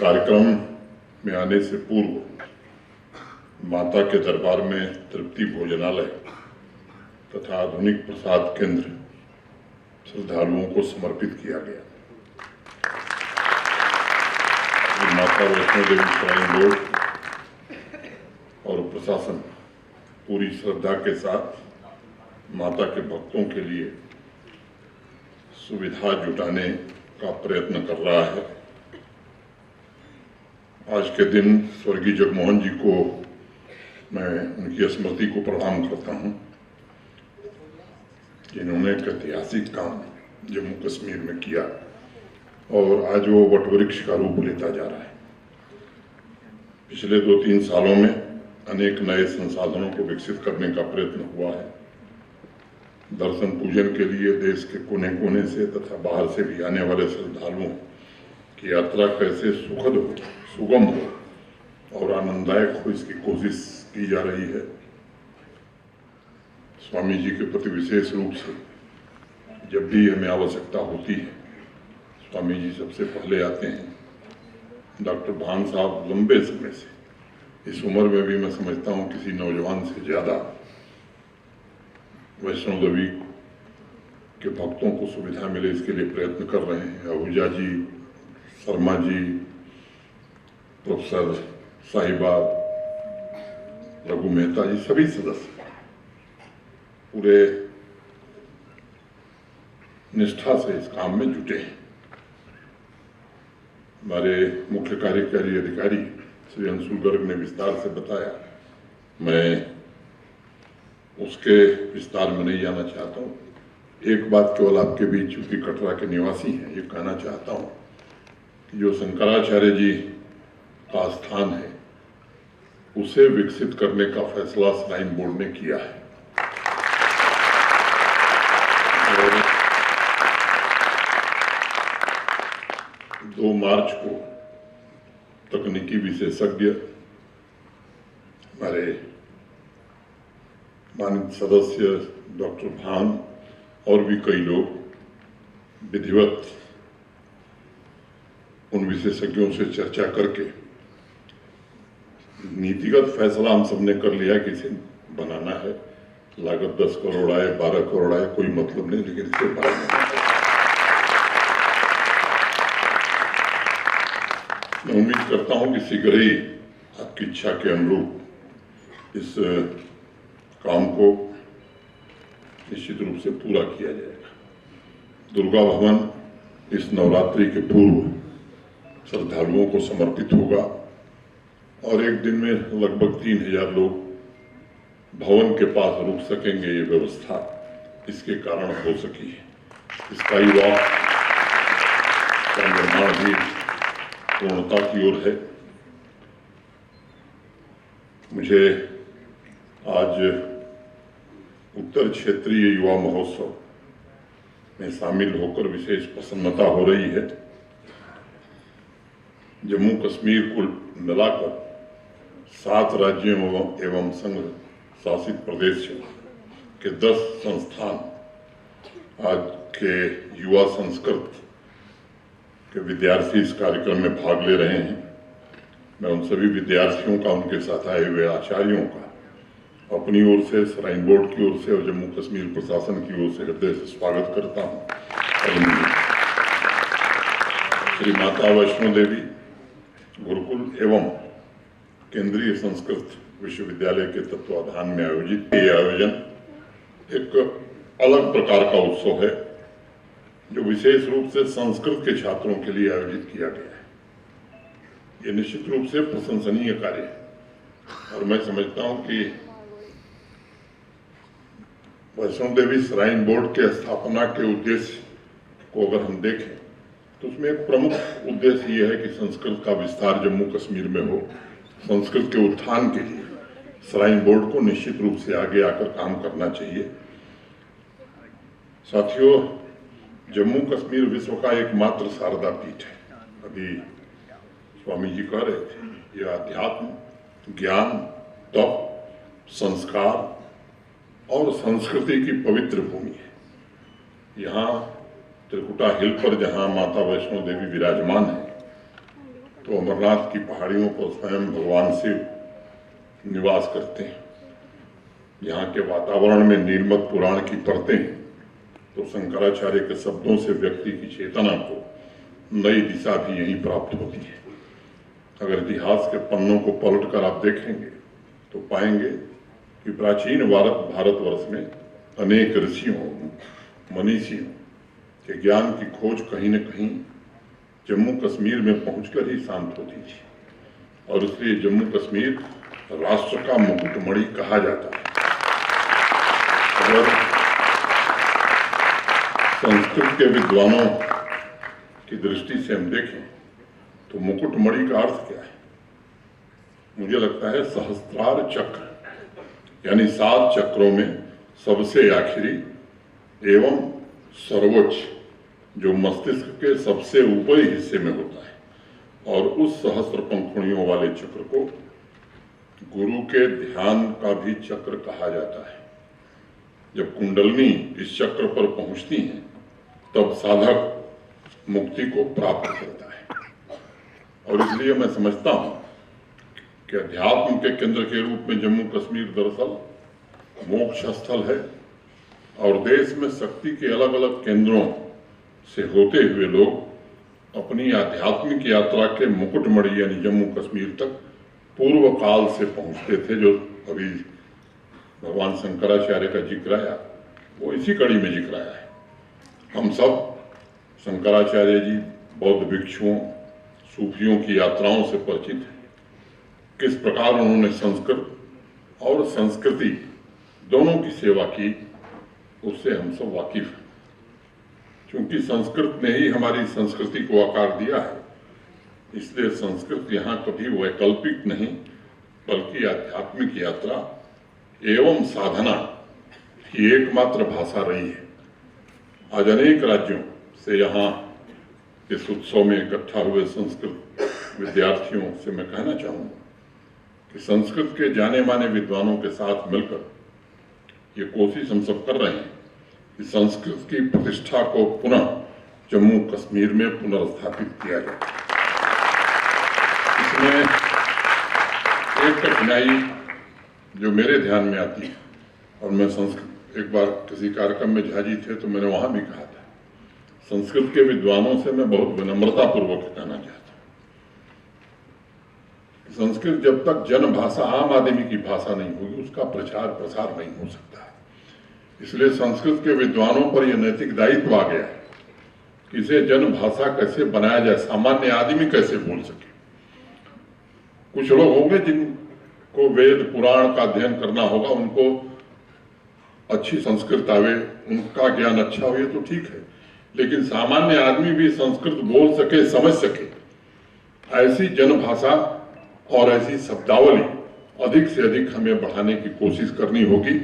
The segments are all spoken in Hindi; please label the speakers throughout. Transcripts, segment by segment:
Speaker 1: कार्यक्रम में आने से पूर्व माता के दरबार में तृप्ति भोजनालय तथा आधुनिक प्रसाद केंद्र श्रद्धालुओं को समर्पित किया गया। माता वैष्णो देवी श्राइन बोर्ड और प्रशासन पूरी श्रद्धा के साथ माता के भक्तों के लिए सुविधा जुटाने का प्रयत्न कर रहा है। आज के दिन स्वर्गीय जगमोहन जी को मैं उनकी स्मृति को प्रणाम करता हूं, जिन्होंने एक ऐतिहासिक काम जम्मू कश्मीर में किया और आज वो वटवृक्ष का रूप लेता जा रहा है। पिछले 2-3 सालों में अनेक नए संसाधनों को विकसित करने का प्रयत्न हुआ है। दर्शन पूजन के लिए देश के कोने कोने से तथा बाहर से भी आने वाले श्रद्धालुओं की यात्रा कैसे सुखद हो, सुगम हो और आनंददायक हो, इसकी कोशिश की जा रही है। स्वामी जी के प्रति विशेष रूप से जब भी हमें आवश्यकता होती है, स्वामी जी सबसे पहले आते हैं। डॉक्टर भान साहब लंबे समय से, इस उम्र में भी मैं समझता हूँ किसी नौजवान से ज़्यादा वैष्णो देवी के भक्तों को सुविधा मिले इसके लिए प्रयत्न कर रहे हैं। आहूजा जी, शर्मा जी, प्रोफेसर साहिबा, रघु मेहता जी, सभी सदस्य पूरे निष्ठा से इस काम में जुटे हैं। हमारे मुख्य कार्यकारी अधिकारी श्री अंशुल गर्ग ने विस्तार से बताया, मैं उसके विस्तार में नहीं जाना चाहता हूँ। एक बात केवल आपके बीच, चूंकि कटरा के निवासी हैं, ये कहना चाहता हूँ कि जो शंकराचार्य जी का स्थान है उसे विकसित करने का फैसला श्राइन बोर्ड ने किया है। और 2 मार्च को तकनीकी विशेषज्ञ हमारे माननीय सदस्य डॉक्टर भान और भी कई लोग विधिवत उन विशेषज्ञों से चर्चा करके नीतिगत फैसला हम सबने कर लिया कि इसे बनाना है। लागत 10 करोड़ आए, 12 करोड़ आए, कोई मतलब नहीं, लेकिन इसे बनाना है। मैं उम्मीद करता हूं कि शीघ्र ही आपकी इच्छा के अनुरूप इस काम को निश्चित रूप से पूरा किया जाएगा। दुर्गा भवन इस नवरात्रि के पूर्व श्रद्धालुओं को समर्पित होगा और एक दिन में लगभग 3000 लोग भवन के पास रुक सकेंगे। ये व्यवस्था इसके कारण हो सकी है। स्काई वॉक का निर्माण भी पूर्णता की ओर है। मुझे आज उत्तर क्षेत्रीय युवा महोत्सव में शामिल होकर विशेष प्रसन्नता हो रही है। जम्मू कश्मीर को मिलाकर 7 राज्यों एवं संघ शासित प्रदेशों के 10 संस्थान आज के युवा संस्कृत के विद्यार्थी इस कार्यक्रम में भाग ले रहे हैं। मैं उन सभी विद्यार्थियों का, उनके साथ आए हुए आचार्यों का अपनी ओर से, श्राइन बोर्ड की ओर से और जम्मू कश्मीर प्रशासन की ओर से हृदय से स्वागत करता हूं। श्री माता वैष्णो देवी गुरुकुल एवं केंद्रीय संस्कृत विश्वविद्यालय के तत्वाधान में आयोजित ये आयोजन एक अलग प्रकार का उत्सव है, जो विशेष रूप से संस्कृत के छात्रों के लिए आयोजित किया गया है। ये निश्चित रूप से प्रशंसनीय कार्य है और मैं समझता हूं कि वैष्णो देवी श्राइन बोर्ड के स्थापना के उद्देश्य को अगर हम देखें तो उसमें एक प्रमुख उद्देश्य ये है कि संस्कृत का विस्तार जम्मू कश्मीर में हो। संस्कृत के उत्थान के लिए श्राइन बोर्ड को निश्चित रूप से आगे आकर काम करना चाहिए। साथियों, जम्मू कश्मीर विश्व का एकमात्र शारदा पीठ है। अभी स्वामी जी कह रहे थे, यह अध्यात्म, ज्ञान, तप, संस्कार और संस्कृति की पवित्र भूमि है। यहाँ त्रिकुटा हिल पर जहाँ माता वैष्णो देवी विराजमान है, तो अमरनाथ की पहाड़ियों पर स्वयं भगवान शिव निवास करते हैं। यहाँ के वातावरण में नीलमत पुराण की परतें हैं, तो शंकराचार्य के शब्दों से व्यक्ति की चेतना को नई दिशा भी यहीं प्राप्त होती है। अगर इतिहास के पन्नों को पलटकर आप देखेंगे तो पाएंगे कि प्राचीन भारतवर्ष में अनेक ऋषियों मनीषियों के ज्ञान की खोज कहीं न कहीं जम्मू कश्मीर में पहुंचकर ही शांत होती थी, और इसलिए जम्मू कश्मीर राष्ट्र का मुकुटमणि कहा जाता है। अगर संस्कृत के विद्वानों की दृष्टि से हम देखें तो मुकुटमणि का अर्थ क्या है? मुझे लगता है सहस्त्रार चक्र, यानी 7 चक्रों में सबसे आखिरी एवं सर्वोच्च, जो मस्तिष्क के सबसे ऊपरी हिस्से में होता है, और उस सहस्त्र पंखुड़ियों वाले चक्र को गुरु के ध्यान का भी चक्र कहा जाता है। जब कुंडलनी इस चक्र पर पहुंचती है तब साधक मुक्ति को प्राप्त करता है। और इसलिए मैं समझता हूं कि अध्यात्म के केंद्र के रूप में जम्मू कश्मीर दरअसल मोक्ष स्थल है, और देश में शक्ति के अलग अलग केंद्रों से होते हुए लोग अपनी आध्यात्मिक यात्रा के मुकुटमणि यानी जम्मू कश्मीर तक पूर्व काल से पहुंचते थे। जो अभी भगवान शंकराचार्य का जिक्र आया वो इसी कड़ी में जिक्र आया है। हम सब शंकराचार्य जी बौद्ध भिक्षुओं सूफियों की यात्राओं से परिचित हैं। किस प्रकार उन्होंने संस्कृत और संस्कृति दोनों की सेवा की, उससे हम सब वाकिफ हैं। क्योंकि संस्कृत ने ही हमारी संस्कृति को आकार दिया है, इसलिए संस्कृत यहाँ कभी वैकल्पिक नहीं बल्कि आध्यात्मिक यात्रा एवं साधना की एकमात्र भाषा रही है। आज अनेक राज्यों से यहाँ इस उत्सव में इकट्ठा हुए संस्कृत विद्यार्थियों से मैं कहना चाहूँगा कि संस्कृत के जाने माने विद्वानों के साथ मिलकर ये कोशिश हम सब कर रहे हैं कि संस्कृत की प्रतिष्ठा को पुनः जम्मू कश्मीर में पुनर्स्थापित किया जाए। इसमें एक कठिनाई जो मेरे ध्यान में आती है, और मैं संस्कृत एक बार किसी कार्यक्रम में झाजी थे तो मैंने वहां भी कहा था, संस्कृत के विद्वानों से मैं बहुत विनम्रता पूर्वक कहना चाहता हूं, संस्कृत जब तक जन भाषा आम आदमी की भाषा नहीं होगी उसका प्रचार प्रसार नहीं हो सकता है। इसलिए संस्कृत के विद्वानों पर यह नैतिक दायित्व आ गया है कि इसे जन भाषा कैसे बनाया जाए, सामान्य आदमी कैसे बोल सके। कुछ लोग होंगे जिनको वेद पुराण का अध्ययन करना होगा, उनको अच्छी संस्कृत आवे, उनका ज्ञान अच्छा हो, ये तो ठीक है, लेकिन सामान्य आदमी भी संस्कृत बोल सके, समझ सके, ऐसी जनभाषा और ऐसी शब्दावली अधिक से अधिक हमें बढ़ाने की कोशिश करनी होगी।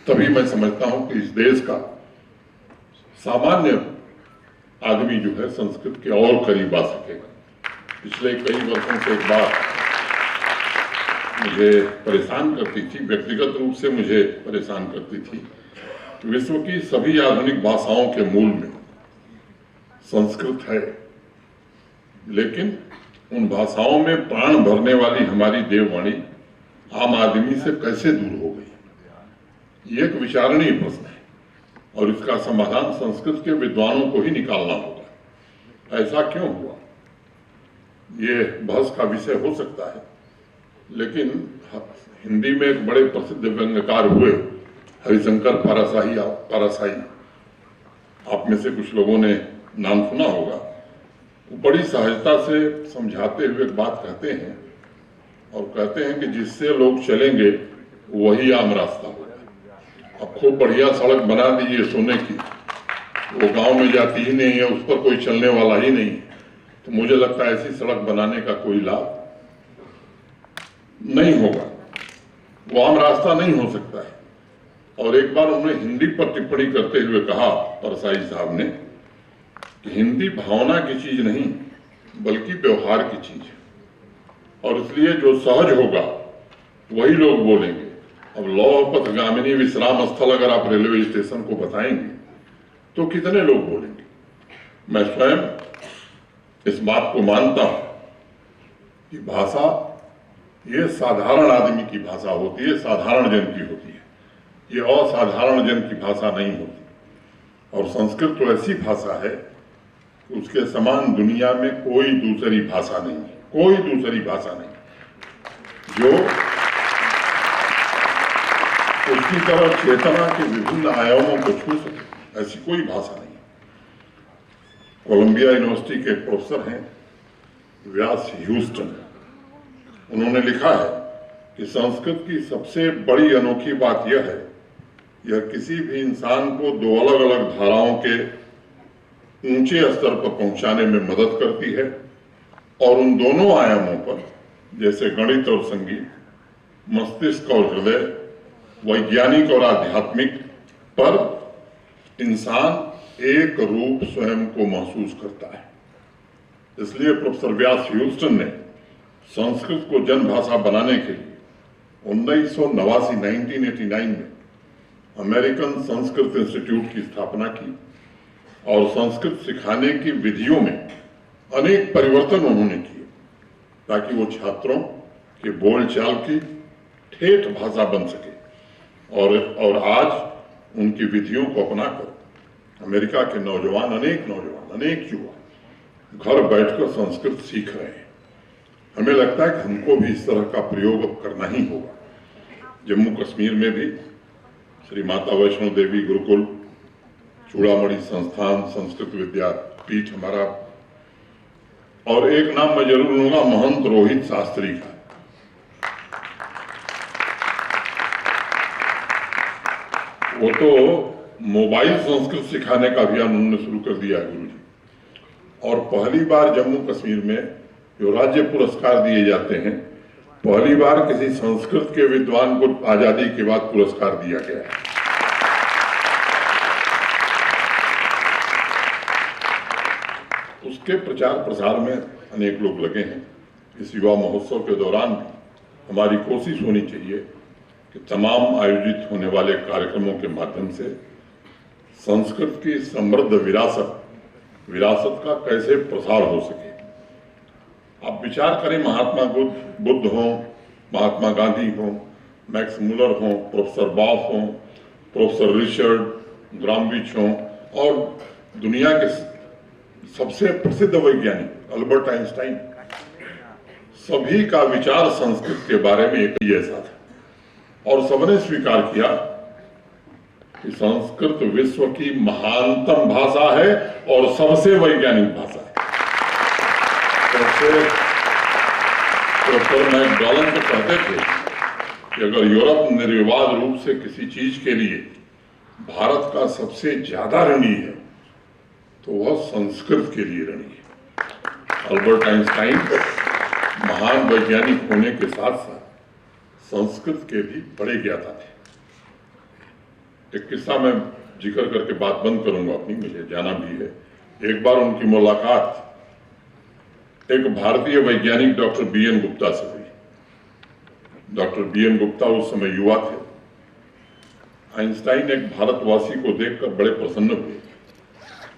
Speaker 1: तभी मैं समझता हूं कि इस देश का सामान्य आदमी जो है संस्कृत के और करीब आ सकेगा। पिछले कई वर्षों से एक बात मुझे परेशान करती थी, व्यक्तिगत रूप से मुझे परेशान करती थी, कि विश्व की सभी आधुनिक भाषाओं के मूल में संस्कृत है, लेकिन उन भाषाओं में प्राण भरने वाली हमारी देववाणी आम आदमी से कैसे दूर हो गई, ये एक विचारणीय प्रश्न है, और इसका समाधान संस्कृत के विद्वानों को ही निकालना होगा। ऐसा क्यों हुआ, ये बहस का विषय हो सकता है, लेकिन हिंदी में एक बड़े प्रसिद्ध व्यंग्यकार हुए हरिशंकर पारासाई, आप में से कुछ लोगों ने नाम सुना होगा। वो बड़ी सहजता से समझाते हुए एक बात कहते हैं, और कहते हैं कि जिससे लोग चलेंगे वही आम रास्ता होगा। अब खूब बढ़िया सड़क बना दीजिए सोने की, वो गांव में जाती ही नहीं है, उस पर कोई चलने वाला ही नहीं है, तो मुझे लगता है ऐसी सड़क बनाने का कोई लाभ नहीं होगा, वो आम रास्ता नहीं हो सकता है। और एक बार उन्होंने हिंदी पर टिप्पणी करते हुए कहा, परसाई साहब ने, कि हिंदी भावना की चीज नहीं बल्कि व्यवहार की चीज है, और इसलिए जो सहज होगा वही लोग बोलेंगे। अब लौह पथगामिनी विश्राम स्थल अगर आप रेलवे स्टेशन को बताएंगे तो कितने लोग बोलेंगे। मैं स्वयं इस बात को मानता हूं कि भाषा ये साधारण आदमी की भाषा होती है, साधारण जन की होती है, ये असाधारण जन की भाषा नहीं होती। और संस्कृत तो ऐसी भाषा है कि उसके समान दुनिया में कोई दूसरी भाषा नहीं है, कोई दूसरी भाषा नहीं जो उसकी तरह चेतना के विभिन्न आयामों को छू सके, ऐसी कोई भाषा नहीं। कोलंबिया यूनिवर्सिटी के प्रोफेसर हैं व्यास ह्यूस्टन, उन्होंने लिखा है कि संस्कृत की सबसे बड़ी अनोखी बात यह है, यह किसी भी इंसान को दो अलग अलग धाराओं के ऊंचे स्तर पर पहुंचाने में मदद करती है और उन दोनों आयामों पर, जैसे गणित और संगीत, मस्तिष्क और हृदय, वैज्ञानिक और आध्यात्मिक, पर इंसान एक रूप स्वयं को महसूस करता है। इसलिए प्रोफेसर व्यास ह्यूस्टन ने संस्कृत को जन भाषा बनाने के लिए 1989 में अमेरिकन संस्कृत इंस्टीट्यूट की स्थापना की और संस्कृत सिखाने की विधियों में अनेक परिवर्तन उन्होंने किए ताकि वो छात्रों के बोलचाल की ठेठ भाषा बन सके। और आज उनकी विधियों को अपनाकर अमेरिका के नौजवान, अनेक युवा घर बैठकर संस्कृत सीख रहे हैं। हमें लगता है कि हमको भी इस तरह का प्रयोग अब करना ही होगा। जम्मू कश्मीर में भी श्री माता वैष्णो देवी गुरुकुल, चूड़ामणि संस्थान, संस्कृत विद्यापीठ हमारा, और एक नाम मैं जरूर लूंगा, महंत रोहित शास्त्री का। वो तो मोबाइल संस्कृत सिखाने का अभियान उन्होंने शुरू कर दिया है गुरुजी। और पहली बार जम्मू कश्मीर में जो राज्य पुरस्कार दिए जाते हैं, पहली बार किसी संस्कृत के विद्वान को आजादी के बाद पुरस्कार दिया गया है। उसके प्रचार प्रसार में अनेक लोग लगे हैं। इस युवा महोत्सव के दौरान भी हमारी कोशिश होनी चाहिए कि तमाम आयोजित होने वाले कार्यक्रमों के माध्यम से संस्कृत की समृद्ध विरासत का कैसे प्रसार हो सके। आप विचार करें, महात्मा बुद्ध हों, महात्मा गांधी हों, मैक्स मुलर हों, प्रोफेसर बॉफ हों, प्रोफेसर रिचर्ड ग्रामविच हों, और दुनिया के सबसे प्रसिद्ध वैज्ञानिक अल्बर्ट आइंस्टाइन, सभी का विचार संस्कृत के बारे में एक ही जैसा था और सबने स्वीकार किया कि संस्कृत विश्व की महानतम भाषा है और सबसे वैज्ञानिक भाषा है। प्रोफेसर मैकडॉलन तो कहते थे कि अगर यूरोप निर्विवाद रूप से किसी चीज के लिए भारत का सबसे ज्यादा ऋणी है तो वह संस्कृत के लिए ऋणी है। अल्बर्ट आइंस्टाइन महान वैज्ञानिक होने के साथ साथ संस्कृत के भी बड़े ज्ञाता थे। एक किस्सा मैं जिक्र करके बात बंद करूंगा अपनी, मुझे जाना भी है। एक बार उनकी मुलाकात एक भारतीय वैज्ञानिक डॉक्टर बीएन गुप्ता से हुई। डॉक्टर बीएन गुप्ता उस समय युवा थे। आइंस्टाइन एक भारतवासी को देखकर बड़े प्रसन्न हुए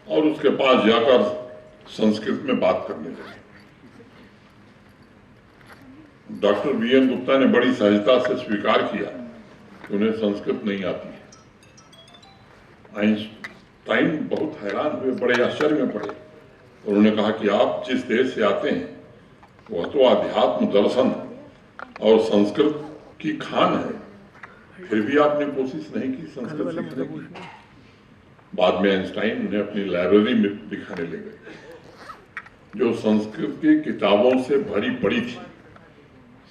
Speaker 1: और उसके पास जाकर संस्कृत में बात करने लगे। डॉक्टर बीएन गुप्ता ने बड़ी सहजता से स्वीकार किया कि उन्हें संस्कृत नहीं आती है। आइंस्टाइन बहुत हैरान हुए, बड़े आश्चर्य में पड़े। उन्होंने कहा कि आप जिस देश से आते हैं वह तो आध्यात्म, दर्शन और संस्कृत की खान है, फिर भी आपने कोशिश नहीं की संस्कृत सीखने की। बाद में आइंस्टाइन उन्हें अपनी लाइब्रेरी में दिखाने ले गए जो संस्कृत की किताबों से भरी पड़ी थी।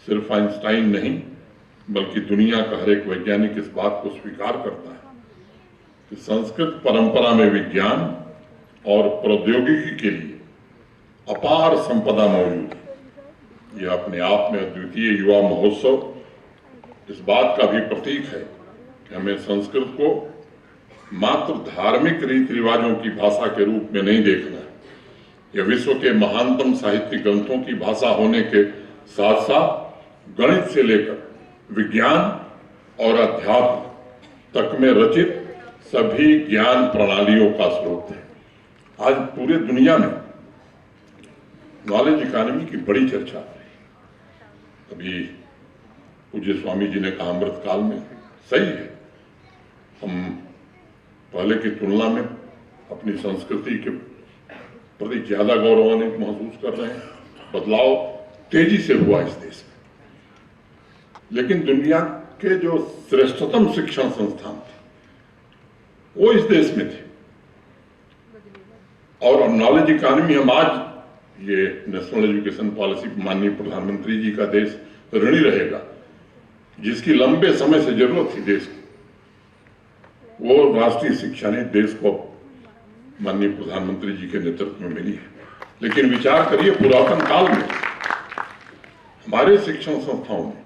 Speaker 1: सिर्फ आइंस्टाइन नहीं बल्कि दुनिया का हर एक वैज्ञानिक इस बात को स्वीकार करता है कि संस्कृत परंपरा में विज्ञान और प्रौद्योगिकी के लिए अपार संपदा मौजूद है। यह अपने आप में अद्वितीय युवा महोत्सव इस बात का भी प्रतीक है कि हमें संस्कृत को मात्र धार्मिक रीति रिवाजों की भाषा के रूप में नहीं देखना है। यह विश्व के महानतम साहित्यिक ग्रंथों की भाषा होने के साथ साथ गणित से लेकर विज्ञान और अध्यात्म तक में रचित सभी ज्ञान प्रणालियों का स्रोत है। आज पूरे दुनिया में नॉलेज इकोनॉमी की बड़ी चर्चा है। अभी पूज्य स्वामी जी ने कहा अमृत काल में, सही है, हम पहले की तुलना में अपनी संस्कृति के प्रति ज्यादा गौरवान्वित महसूस कर रहे हैं। बदलाव तेजी से हुआ इस देश में, लेकिन दुनिया के जो श्रेष्ठतम शिक्षण संस्थान थे वो इस देश में थे। और नॉलेज इकॉनमी, हम आज ये नेशनल एजुकेशन पॉलिसी माननीय प्रधानमंत्री जी का देश ऋणी रहेगा, जिसकी लंबे समय से जरूरत थी देश को, वो राष्ट्रीय शिक्षा ने देश को माननीय प्रधानमंत्री जी के नेतृत्व में मिली है। लेकिन विचार करिए, पुरातन काल में हमारे शिक्षण संस्थाओं में,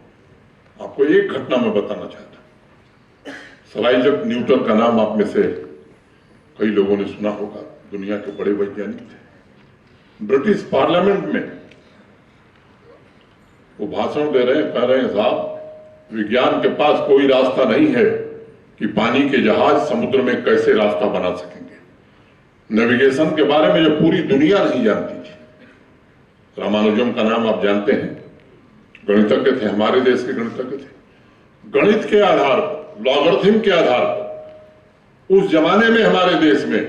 Speaker 1: आपको एक घटना मैं बताना चाहता हूं। सर आइजैक न्यूटन का नाम आप में से कई लोगों ने सुना होगा, दुनिया के बड़े वैज्ञानिक थे। ब्रिटिश पार्लियामेंट में वो भाषण दे रहे हैं, कह रहे हैं साहब, विज्ञान के पास कोई रास्ता नहीं है कि पानी के जहाज समुद्र में कैसे रास्ता बना सकेंगे। नेविगेशन के बारे में जो पूरी दुनिया नहीं जानती थी। रामानुजम का नाम आप जानते हैं, गणितज्ञ थे, हमारे देश के गणितज्ञ थे। गणित के आधार पर, लॉगरिथम के आधार पर उस जमाने में हमारे देश में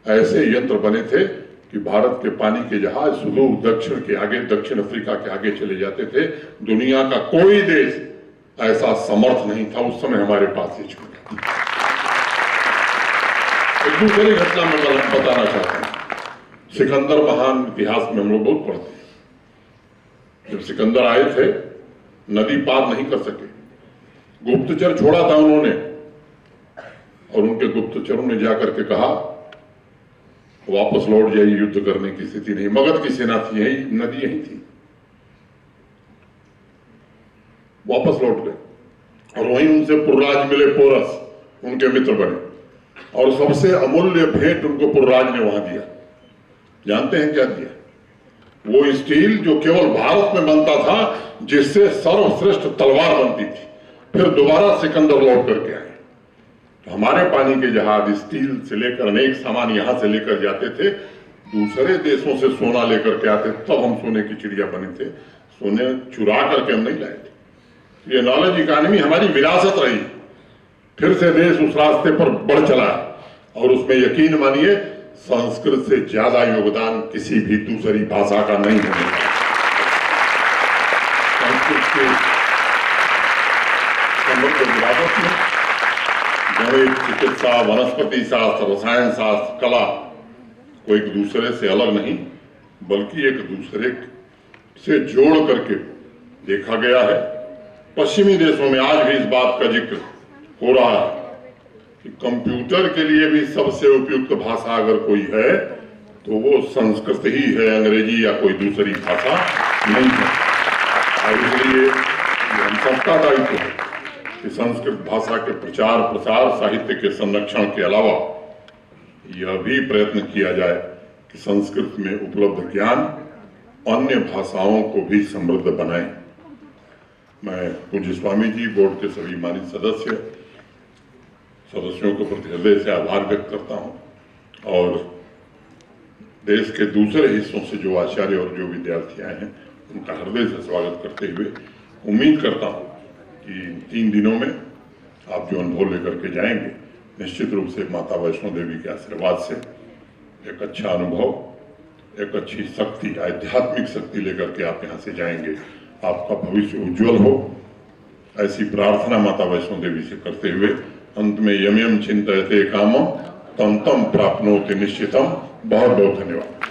Speaker 1: ऐसे यंत्र बने थे कि भारत के पानी के जहाज सुदूर दक्षिण के आगे, दक्षिण अफ्रीका के आगे चले जाते थे। दुनिया का कोई देश ऐसा समर्थ नहीं था उस समय हमारे पास ये छूट। एक दूसरी घटना मैं बताना चाहता हूं। सिकंदर महान, इतिहास में हम लोग बहुत पढ़ते हैं। जब सिकंदर आए थे, नदी पार नहीं कर सके, गुप्तचर छोड़ा था उन्होंने, और उनके गुप्तचरों ने जाकर के कहा वापस लौट जाइए, युद्ध करने की स्थिति नहीं। मगध की सेना थी, यही नदी यही थी। वापस लौट गए और वहीं उनसे पुर्राज मिले, पोरस उनके मित्र बने, और सबसे अमूल्य भेंट उनको पुर्राज ने वहां दिया। जानते हैं क्या दिया? वो स्टील जो केवल भारत में बनता था, जिससे सर्वश्रेष्ठ तलवार बनती थी। फिर दोबारा सिकंदर लौट करके आए, तो हमारे पानी के जहाज स्टील से लेकर अनेक सामान यहां से लेकर जाते थे, दूसरे देशों से सोना लेकर के आते, तब हम सोने की चिड़िया बने थे। सोने चुरा करके हम नहीं लाए थे। ये नॉलेज इकॉनमी हमारी विरासत रही। फिर से देश उस रास्ते पर बढ़ चला, और उसमें यकीन मानिए संस्कृत से ज्यादा योगदान किसी भी दूसरी भाषा का नहीं होने वाला। संस्कृत के समृद्ध विरासत में गणित, चिकित्सा, वनस्पति शास्त्र, रसायन शास्त्र, कला को एक दूसरे से अलग नहीं, बल्कि एक दूसरे से जोड़ करके देखा गया है। पश्चिमी देशों में आज भी इस बात का जिक्र हो रहा है कि कंप्यूटर के लिए भी सबसे उपयुक्त भाषा अगर कोई है तो वो संस्कृत ही है, अंग्रेजी या कोई दूसरी भाषा नहीं है। और इसलिए हम सबका दायित्व है कि संस्कृत भाषा के प्रचार प्रसार, साहित्य के संरक्षण के अलावा यह भी प्रयत्न किया जाए कि संस्कृत में उपलब्ध ज्ञान अन्य भाषाओं को भी समृद्ध बनाए। मैं पूज्य स्वामी जी, बोर्ड के सभी मानित सदस्यों को प्रति हृदय से आभार व्यक्त करता हूं, और देश के दूसरे हिस्सों से जो आचार्य और जो विद्यार्थी आए हैं उनका हृदय से स्वागत करते हुए उम्मीद करता हूं कि 3 दिनों में आप जो अनुभव लेकर के जाएंगे, निश्चित रूप से माता वैष्णो देवी के आशीर्वाद से एक अच्छा अनुभव, एक अच्छी शक्ति, आध्यात्मिक शक्ति लेकर के आप यहाँ से जाएंगे। आपका भविष्य उज्जवल हो, ऐसी प्रार्थना माता वैष्णो देवी से करते हुए अंत में यम यम चिंतयते कामम तम तम प्राप्नोति निश्चितम। बहुत बहुत धन्यवाद।